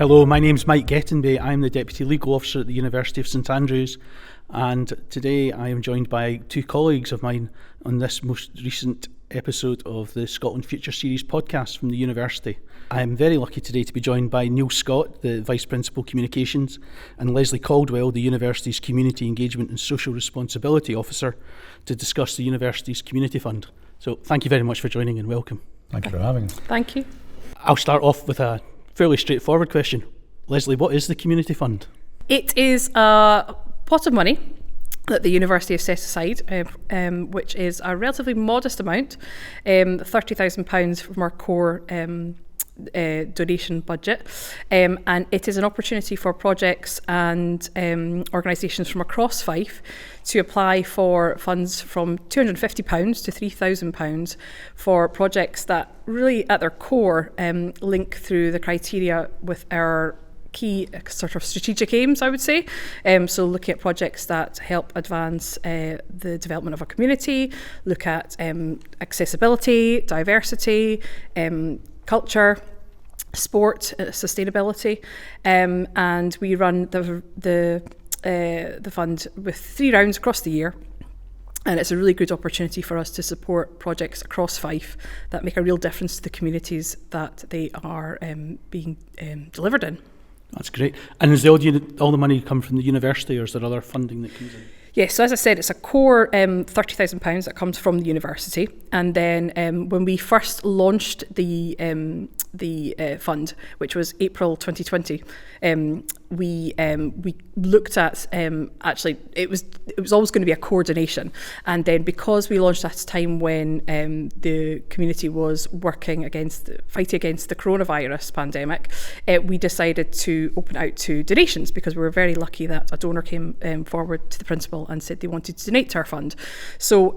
Hello, my name's Mike Gettenby. I'm the Deputy Legal Officer at the University of St Andrews, and today I am joined by two colleagues of mine on this most recent episode of the Scotland Future Series podcast from the University. I'm very lucky today to be joined by Neil Scott, the Vice Principal Communications, and Leslie Caldwell, the University's Community Engagement and Social Responsibility Officer, to discuss the University's Community Fund. So thank you very much for joining and welcome. Thank you for having us. Thank you. I'll start off with a fairly straightforward question. Leslie, what is the Community Fund? It is a pot of money that the university has set aside, which is a relatively modest amount, £30,000 from our core donation budget, and it is an opportunity for projects and organisations from across Fife to apply for funds from £250 to £3,000 for projects that really at their core link through the criteria with our key sort of strategic aims, I would say. So looking at projects that help advance the development of a community, look at accessibility, diversity, culture, sport, sustainability, and we run the fund with 3 rounds across the year. And it's a really good opportunity for us to support projects across Fife that make a real difference to the communities that they are being delivered in. That's great. And is all the money come from the university, or is there other funding that comes in? Yes, so as I said, it's a core £30,000 that comes from the university. And then when we first launched the fund, which was April 2020, we looked at actually it was always going to be a coordination, and then because we launched at a time when the community was fighting against the coronavirus pandemic, we decided to open it out to donations, because we were very lucky that a donor came forward to the principal and said they wanted to donate to our fund. So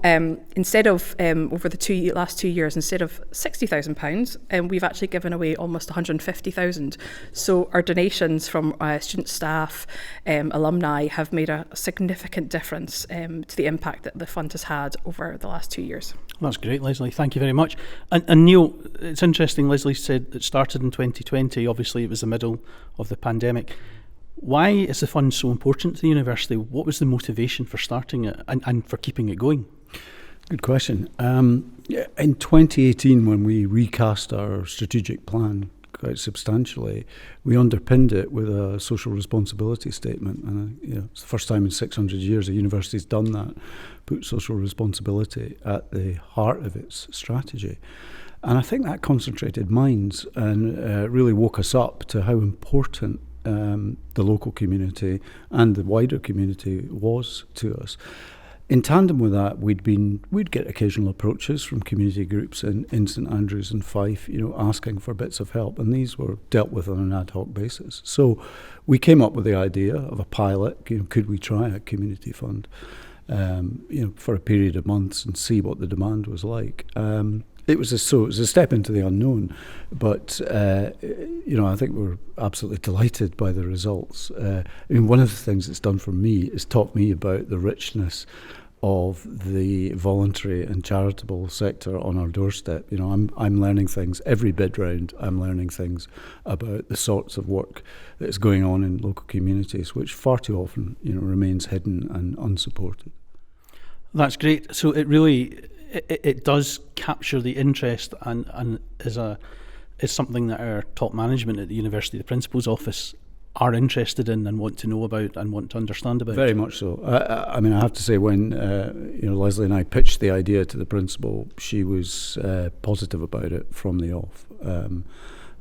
instead of over the last 2 years, instead of £60,000, we've actually given away almost £150,000. So our donations from student, staff, alumni have made a significant difference to the impact that the fund has had over the last 2 years. That's great, Leslie. Thank you very much. And Neil, it's interesting, Leslie said it started in 2020. Obviously, it was the middle of the pandemic. Why is the fund so important to the university? What was the motivation for starting it and for keeping it going? Good question. In 2018, when we recast our strategic plan quite substantially, we underpinned it with a social responsibility statement. And it's the first time in 600 years a university's done that, put social responsibility at the heart of its strategy. And I think that concentrated minds and really woke us up to how important the local community and the wider community was to us. In tandem with that, we'd get occasional approaches from community groups in St Andrews and Fife, asking for bits of help, and these were dealt with on an ad hoc basis. So we came up with the idea of a pilot. Could we try a community fund, for a period of months and see what the demand was like? It was a step into the unknown, but I think we're absolutely delighted by the results. One of the things it's done for me is taught me about the richness of the voluntary and charitable sector on our doorstep. I'm learning things every bid round. I'm learning things about the sorts of work that is going on in local communities, which far too often remains hidden and unsupported. That's great. So it does capture the interest and is something that our top management at the university, the principal's office, are interested in and want to know about and want to understand about. Very much so. I have to say, when Leslie and I pitched the idea to the principal, she was positive about it from the off.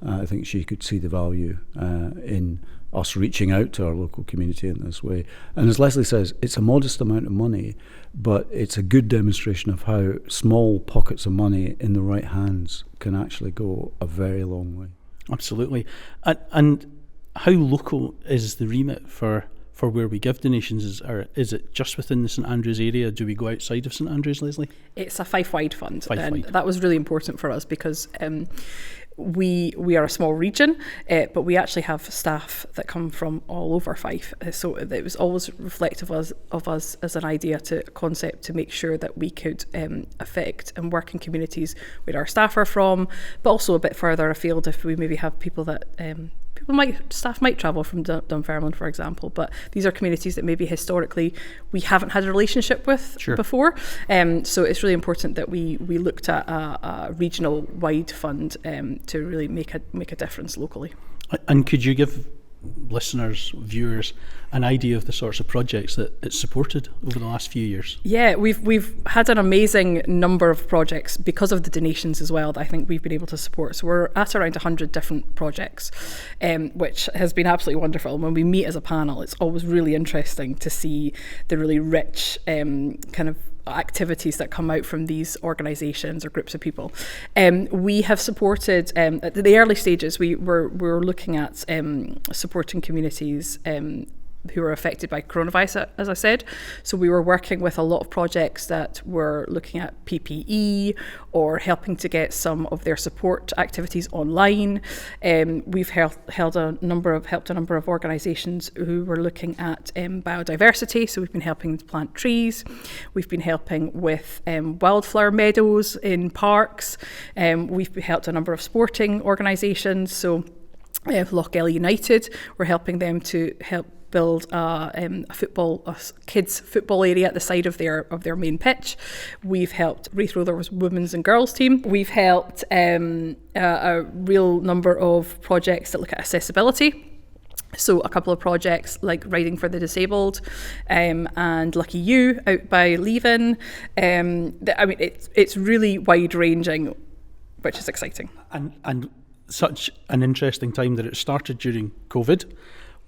I think she could see the value in us reaching out to our local community in this way. And as Leslie says, it's a modest amount of money, but it's a good demonstration of how small pockets of money in the right hands can actually go a very long way. Absolutely. And how local is the remit for where we give donations? Is it just within the St Andrews area? Do we go outside of St Andrews, Leslie? It's a Fife-wide fund. Fife-wide. And that was really important for us because we are a small region, but we actually have staff that come from all over Fife. So it was always reflective of us as an idea to concept to make sure that we could affect and work in communities where our staff are from, but also a bit further afield if we maybe have people that staff might travel from Dunfermline, for example, but these are communities that maybe historically we haven't had a relationship with before. So it's really important that we looked at a regional wide fund to really make a difference locally. And could you give listeners, viewers, an idea of the sorts of projects that it's supported over the last few years? Yeah, we've had an amazing number of projects because of the donations as well that I think we've been able to support. So we're at around 100 different projects, which has been absolutely wonderful. When we meet as a panel, it's always really interesting to see the really rich kind of activities that come out from these organisations or groups of people. We have supported at the early stages. We were looking at supporting communities who were affected by coronavirus, as I said. So we were working with a lot of projects that were looking at PPE or helping to get some of their support activities online. We've helped a number of organisations who were looking at biodiversity. So we've been helping to plant trees. We've been helping with wildflower meadows in parks. We've helped a number of sporting organisations. So Lochgelly United, we're helping them to help build a kids football area at the side of their main pitch. We've helped Raith Rovers women's and girls team. We've helped a real number of projects that look at accessibility. So a couple of projects like Riding for the Disabled and Lucky You out by Leven. I mean, it's really wide ranging, which is exciting. And such an interesting time that it started during COVID,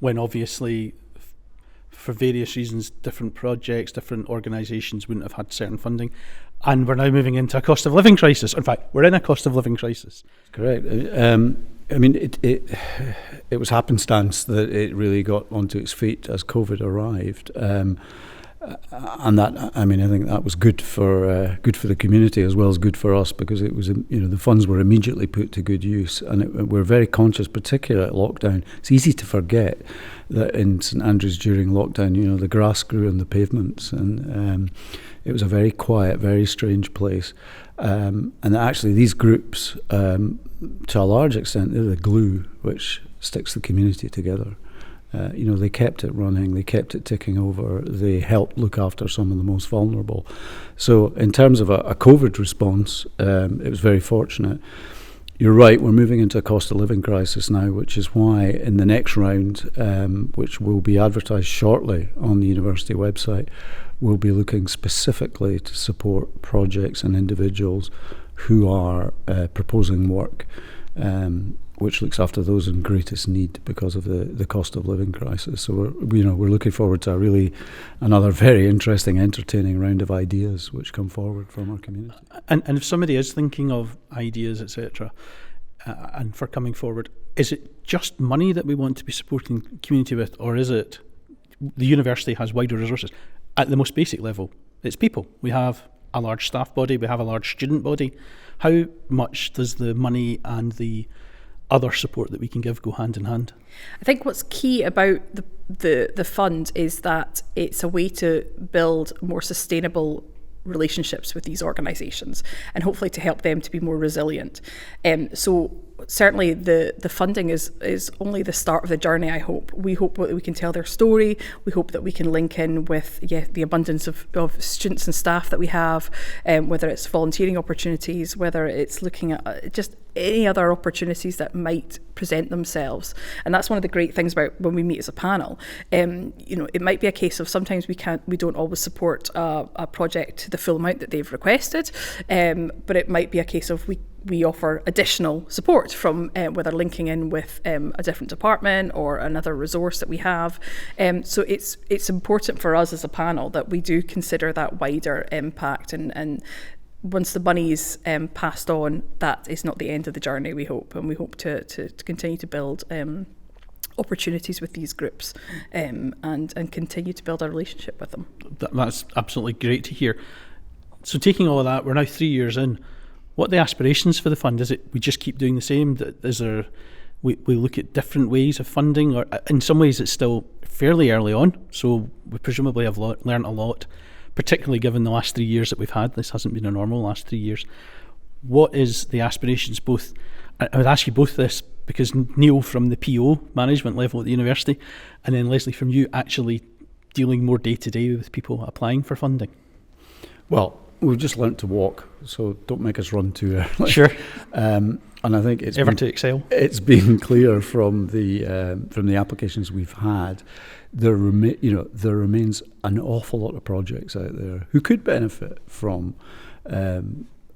when obviously for various reasons different projects, different organisations wouldn't have had certain funding, and we're now moving into a cost of living crisis. In fact, we're in a cost of living crisis. Correct. I mean, it was happenstance that it really got onto its feet as COVID arrived, and that, I mean, I think that was good for the community as well as good for us, because it was, the funds were immediately put to good use, and we're very conscious, particularly at lockdown. It's easy to forget that in St Andrews during lockdown, the grass grew on the pavements, and it was a very quiet, very strange place. And actually, these groups, to a large extent, they're the glue which sticks the community together. They kept it running, they kept it ticking over, they helped look after some of the most vulnerable. So in terms of a COVID response, it was very fortunate. You're right, we're moving into a cost of living crisis now, which is why in the next round, which will be advertised shortly on the university website, we'll be looking specifically to support projects and individuals who are proposing work, which looks after those in greatest need because of the cost of living crisis. So we're looking forward to another very interesting, entertaining round of ideas which come forward from our community. And if somebody is thinking of ideas, etc., and for coming forward, is it just money that we want to be supporting the community with, or is it the university has wider resources? At the most basic level, it's people. We have a large staff body, we have a large student body. How much does the money and the other support that we can give go hand in hand? I think what's key about the fund is that it's a way to build more sustainable relationships with these organisations and hopefully to help them to be more resilient. So certainly the funding is only the start of the journey, I hope. We hope that we can tell their story. We hope that we can link in with the abundance of students and staff that we have, whether it's volunteering opportunities, whether it's looking at just any other opportunities that might present themselves. And that's one of the great things about when we meet as a panel. It might be a case of sometimes we don't always support a project to the full amount that they've requested, but it might be a case of we offer additional support from whether linking in with a different department or another resource that we have. So it's important for us as a panel that we do consider that wider impact, and once the money is passed on, that is not the end of the journey, we hope, and we hope to continue to build opportunities with these groups and continue to build a relationship with them. That's absolutely great to hear. So taking all of that, we're now 3 years in. What are the aspirations for the fund? Is it we just keep doing the same? Is there we look at different ways of funding, or in some ways it's still fairly early on, so we presumably have learned a lot, particularly given the last 3 years that we've had. This hasn't been a normal last 3 years. What is the aspirations? I would ask you both this, because Neil from the PO management level at the university, and then Leslie from you actually dealing more day to day with people applying for funding? Well, we've just learnt to walk, so don't make us run too early. Sure. And I think it's to excel. It's been clear from the applications we've had. There remains an awful lot of projects out there who could benefit from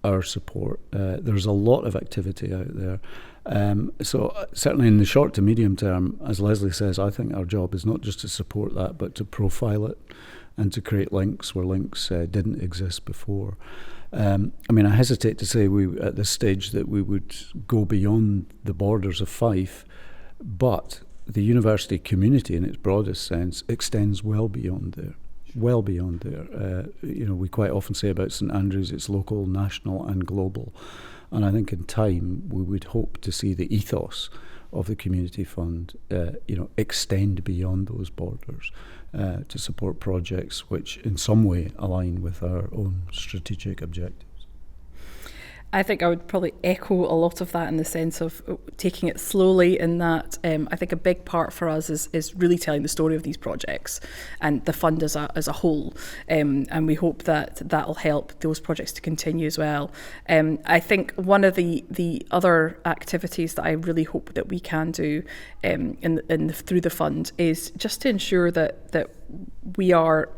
our support. There's a lot of activity out there. So certainly in the short to medium term, as Leslie says, I think our job is not just to support that, but to profile it and to create links where links didn't exist before. I hesitate to say at this stage that we would go beyond the borders of Fife, but the university community in its broadest sense extends well beyond there. Well beyond there. We quite often say about St Andrews, it's local, national and global. And I think in time we would hope to see the ethos of the Community Fund extend beyond those borders to support projects which in some way align with our own strategic objectives. I think I would probably echo a lot of that in the sense of taking it slowly, in that I think a big part for us is really telling the story of these projects and the fund as a whole, and we hope that will help those projects to continue as well. I think one of the other activities that I really hope that we can do through the fund is just to ensure that we are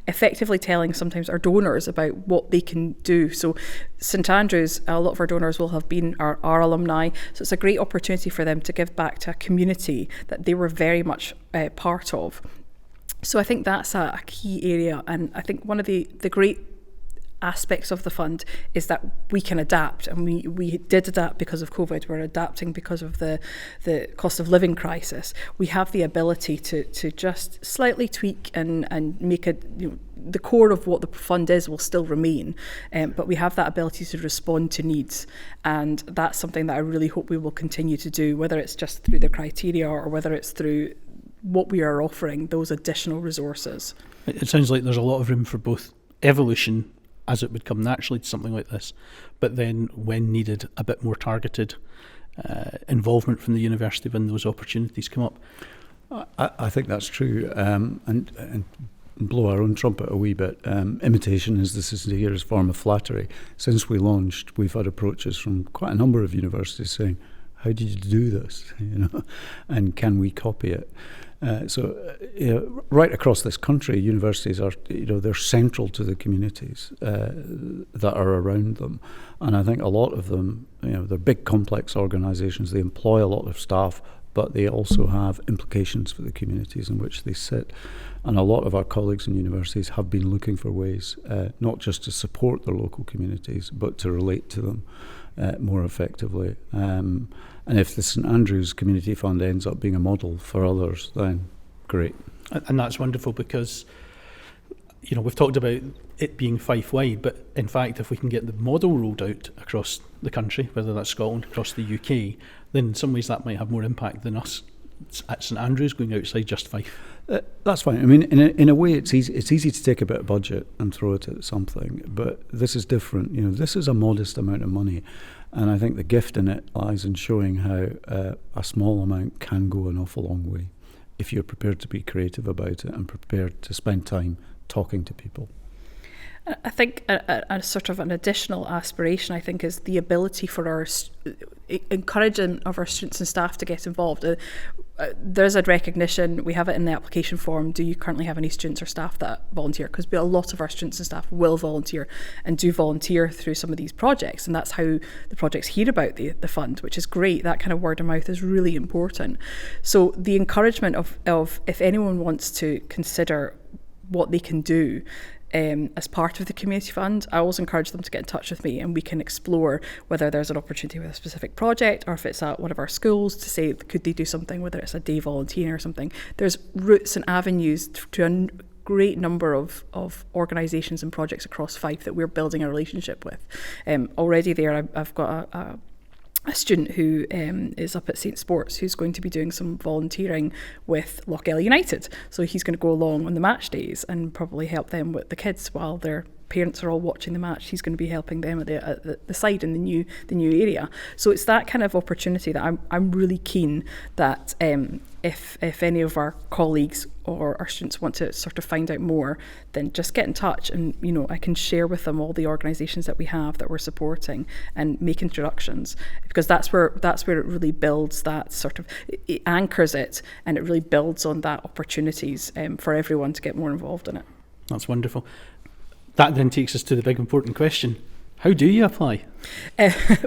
effectively telling sometimes our donors about what they can do. So St Andrews, a lot of our donors will have been our alumni, so it's a great opportunity for them to give back to a community that they were very much part of. So I think that's a key area, and I think one of the great aspects of the fund is that we can adapt, and we did adapt because of COVID. We're adapting because of the cost of living crisis. We have the ability to just slightly tweak and make it, the core of what the fund is will still remain, but we have that ability to respond to needs, and that's something that I really hope we will continue to do, whether it's just through the criteria or whether it's through what we are offering, those additional resources. It sounds like there's a lot of room for both evolution, as it would come naturally to something like this, but then when needed, a bit more targeted involvement from the university when those opportunities come up. I think that's true, and blow our own trumpet a wee bit. Imitation, as this is here, is a form of flattery. Since we launched, we've had approaches from quite a number of universities saying, "How did you do this? And can we copy it?" Right across this country, universities are, they're central to the communities that are around them. And I think a lot of them, they're big, complex organisations. They employ a lot of staff, but they also have implications for the communities in which they sit. And a lot of our colleagues in universities have been looking for ways not just to support their local communities, but to relate to them more effectively. And if the St Andrews Community Fund ends up being a model for others, then great. And that's wonderful because, we've talked about it being Fife-wide, but in fact, if we can get the model rolled out across the country, whether that's Scotland, across the UK, then in some ways that might have more impact than us at St Andrews going outside just Fife. That's fine. I mean, in a way, it's easy to take a bit of budget and throw it at something, but this is different. This is a modest amount of money, and I think the gift in it lies in showing how a small amount can go an awful long way if you're prepared to be creative about it and prepared to spend time talking to people. I think a sort of an additional aspiration, I think, is the ability for our encouraging of our students and staff to get involved. There's a recognition, we have it in the application form, do you currently have any students or staff that volunteer? Because a lot of our students and staff will volunteer and do volunteer through some of these projects, and that's how the projects hear about the fund, which is great. That kind of word of mouth is really important. So the encouragement of if anyone wants to consider what they can do as part of the community fund, I always encourage them to get in touch with me, and we can explore whether there's an opportunity with a specific project, or if it's at one of our schools to say could they do something, whether it's a day volunteering or something. There's routes and avenues to a great number of organisations and projects across Fife that we're building a relationship with. Already there, I've got a student who is up at St Sports who's going to be doing some volunteering with Lochgelly United. So he's going to go along on the match days and probably help them with the kids while they're parents are all watching the match, he's going to be helping them at the side in the new area. So it's that kind of opportunity that I'm really keen that if any of our colleagues or our students want to sort of find out more, then just get in touch, and I can share with them all the organisations that we have that we're supporting and make introductions, because that's where it really builds that sort of, it anchors it, and it really builds on that opportunities for everyone to get more involved in it. That's wonderful. That then takes us to the big important question. How do you apply?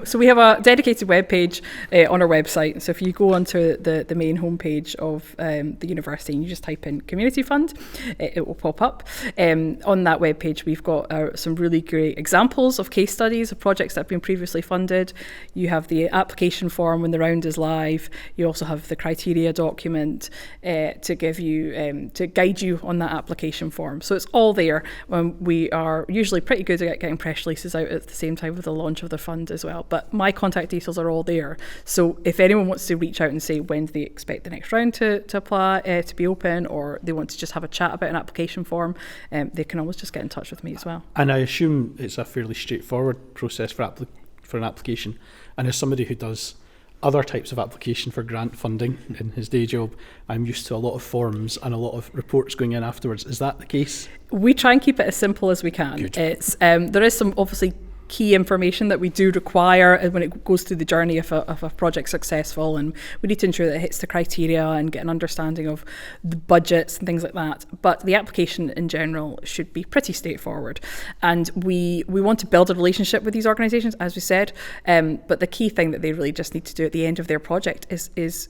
So we have a dedicated webpage on our website. So if you go onto the main homepage of the university and you just type in Community Fund, it will pop up. On that webpage, we've got some really great examples of case studies of projects that have been previously funded. You have the application form when the round is live. You also have the criteria document to give you, to guide you on that application form. So it's all there. We are usually pretty good at getting press releases out at the same time with the launch of the fund as well, but my contact details are all there. So if anyone wants to reach out and say when do they expect the next round to apply, to be open, or they want to just have a chat about an application form, they can always just get in touch with me as well. And I assume it's a fairly straightforward process for an application, and as somebody who does other types of application for grant funding in his day job, I'm used to a lot of forms and a lot of reports going in afterwards. Is that the case? We try and keep it as simple as we can. Good. It's there is some obviously key information that we do require when it goes through the journey of a project successful, and we need to ensure that it hits the criteria and get an understanding of the budgets and things like that. But the application in general should be pretty straightforward, and we want to build a relationship with these organisations, as we said, but the key thing that they really just need to do at the end of their project is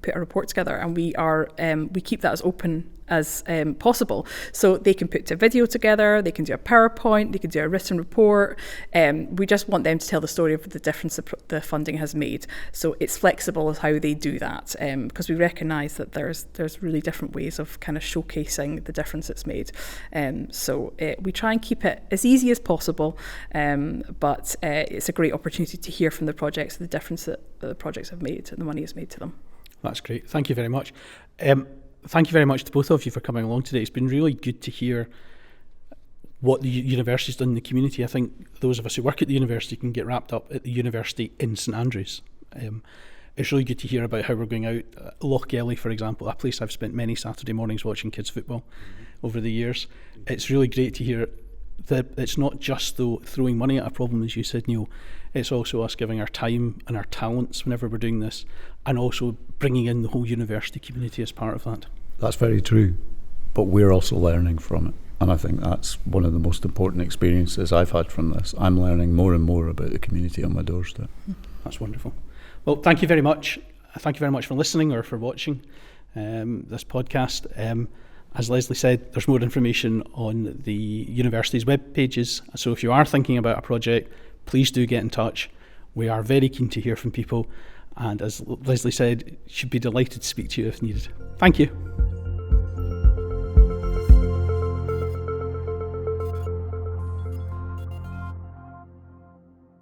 put a report together, and we keep that as open as possible. So they can put a video together, they can do a PowerPoint, they can do a written report. We just want them to tell the story of the difference the funding has made. So it's flexible as how they do that, because we recognise that there's really different ways of kind of showcasing the difference it's made. So we try and keep it as easy as possible, but it's a great opportunity to hear from the projects, the difference that the projects have made and the money has made to them. That's great. Thank you very much. Thank you very much to both of you for coming along today. It's been really good to hear what the university's done in the community. I think those of us who work at the university can get wrapped up at the university in St Andrews. It's really good to hear about how we're going out. Lochgelly, for example, a place I've spent many Saturday mornings watching kids football over the years. It's really great to hear that it's not just throwing money at a problem, as you said, Neil. It's also us giving our time and our talents whenever we're doing this, and also bringing in the whole university community as part of that. That's very true, but we're also learning from it, and I think that's one of the most important experiences I've had from this. I'm learning more and more about the community on my doorstep. That's wonderful. Well, thank you very much. Thank you very much for listening or for watching this podcast. As Leslie said, there's more information on the university's web pages, so if you are thinking about a project, please do get in touch. We are very keen to hear from people, and as Leslie said, should be delighted to speak to you if needed. Thank you.